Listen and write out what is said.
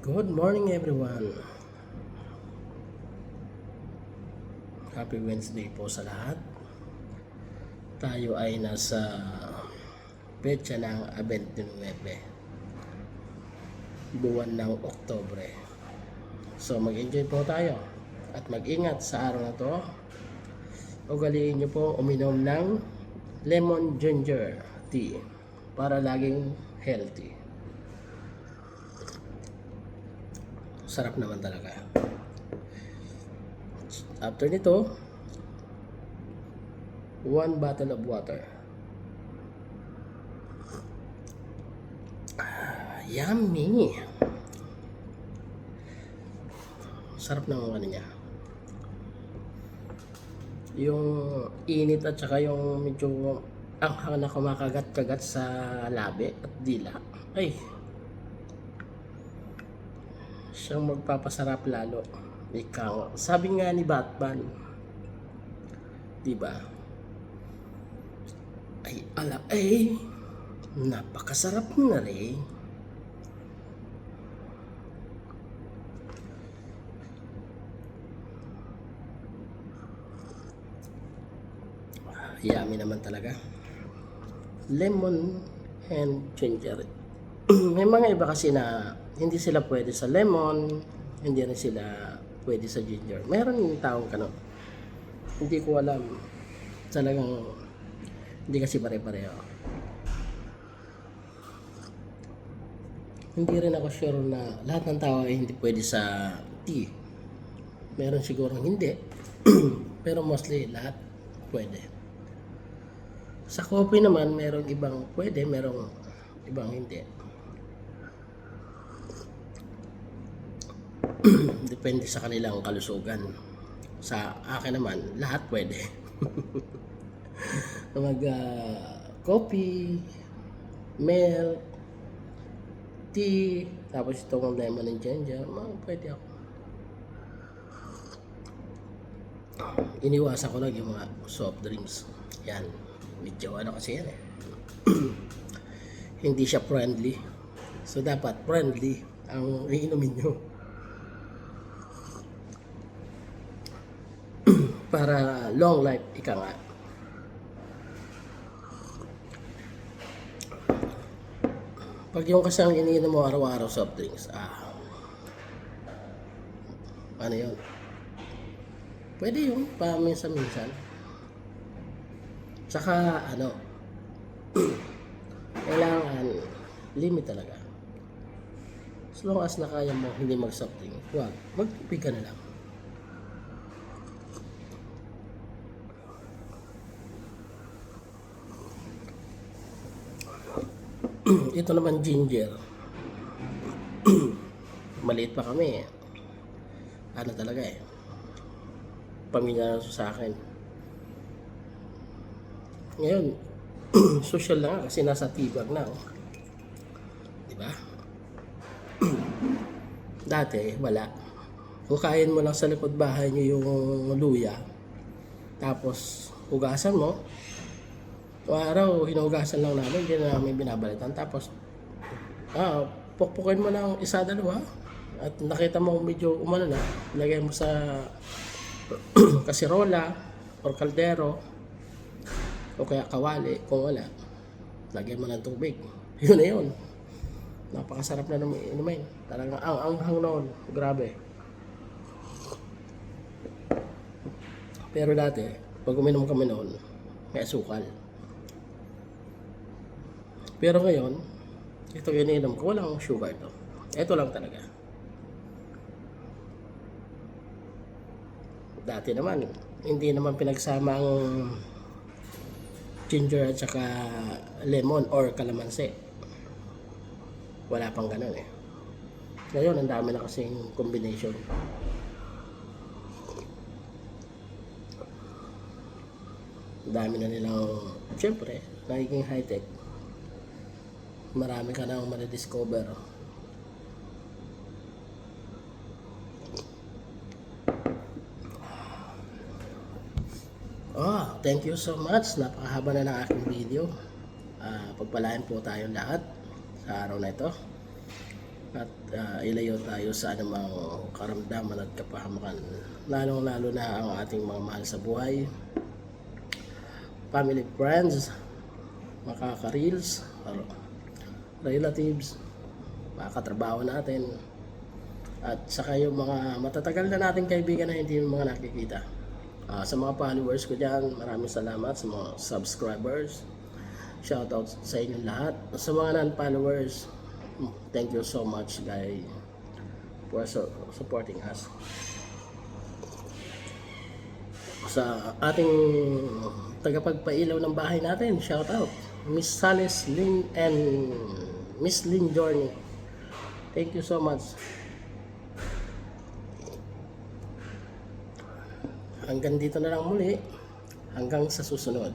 Good morning everyone. Happy Wednesday po sa lahat. Tayo ay nasa petsa ng 29, buwan ng Oktubre. So mag-enjoy po tayo at mag-ingat sa araw na to. Ugaliin nyo po uminom ng lemon ginger tea para laging healthy. Sarap naman talaga. After nito, 1 bottle of water. Yummy! Sarap ng ano niya. Yung init at saka yung medyo anghang na kumakagat-kagat sa labi at dila. Ay! Siyang magpapasarap lalo. Ikaw, sabi nga ni Batman, diba? Ay, napakasarap na rin. Yummy naman talaga. Lemon and ginger. May mga iba kasi na hindi sila pwede sa lemon, hindi rin sila pwede sa ginger. Meron yung taong kano. Hindi ko alam. Talagang hindi kasi pare-pareho. Hindi rin ako sure na lahat ng tao ay hindi pwede sa tea. Meron siguro hindi. Pero mostly lahat pwede. Sa coffee naman, merong ibang pwede, merong ibang hindi. Depende sa kanilang kalusugan. Sa akin naman, lahat pwede. Coffee, milk, tea, tapos itong lemon and ginger, pwede ako. Iniwasan ko lang yung mga soft drinks. Yan, medyo ano kasi yan eh. Hindi siya friendly. So dapat friendly ang iinumin nyo. Para long life, ika nga. Pag yung kasang iniinom mo araw-araw soft drinks, ano yun? Pwede yun, paminsan-minsan. Tsaka, kailangan limit talaga. As long as na kaya mo hindi mag-soft drink, huwag, magtipid ka na lang. Ito naman ginger. Maliit pa kami eh. Ano talaga eh. Pamilya na sa akin. Ngayon, social na nga kasi nasa tibag na. Oh. Diba? Dati, wala. Hukayin mo lang sa likod bahay nyo yung luya. Tapos, hugasan mo. Araw, hinugasan lang namin, hindi na namin binabalitan. Tapos, pukpukin mo ng isa, dalawa. At nakita mo medyo umano na, lagay mo sa kasirola or kaldero o kaya kawali. Kung wala, lagay mo ng tubig. Yun na yun. Napakasarap na inumin. Talagang ang noon. Grabe. Pero dati, pag uminom kami noon, may asukal. Pero ngayon, ito iniinom ko, walang sugar to. Ito lang talaga. Dati naman, hindi naman pinagsama ang ginger at saka lemon or kalamansi. Wala pang ganun eh. Ngayon, ang dami na kasing combination. Dami na nilang, syempre, nagiging high-tech. Marami ka nang madidiscover. Thank you so much. Napakahaba na ng aking video. Pagpalain po tayong lahat sa araw na ito. At ilayo tayo sa anumang karamdaman at kapahamakan, lalong-lalo na ang ating mga mahal sa buhay, family, friends, mga kaka-reels, relatives, mga katrabaho natin, at saka yung mga matatagal na nating kaibigan na hindi yung mga nakikita. Sa mga followers ko dyan, maraming salamat. Sa mga subscribers, shoutout sa inyong lahat. Sa mga non-followers, thank you so much guys for supporting us. Sa ating tagapagpailaw ng bahay natin, shoutout Miss Sales Lynn and Miss Lynn Journey. Thank you so much. Hanggang dito na lang muli. Hanggang sa susunod.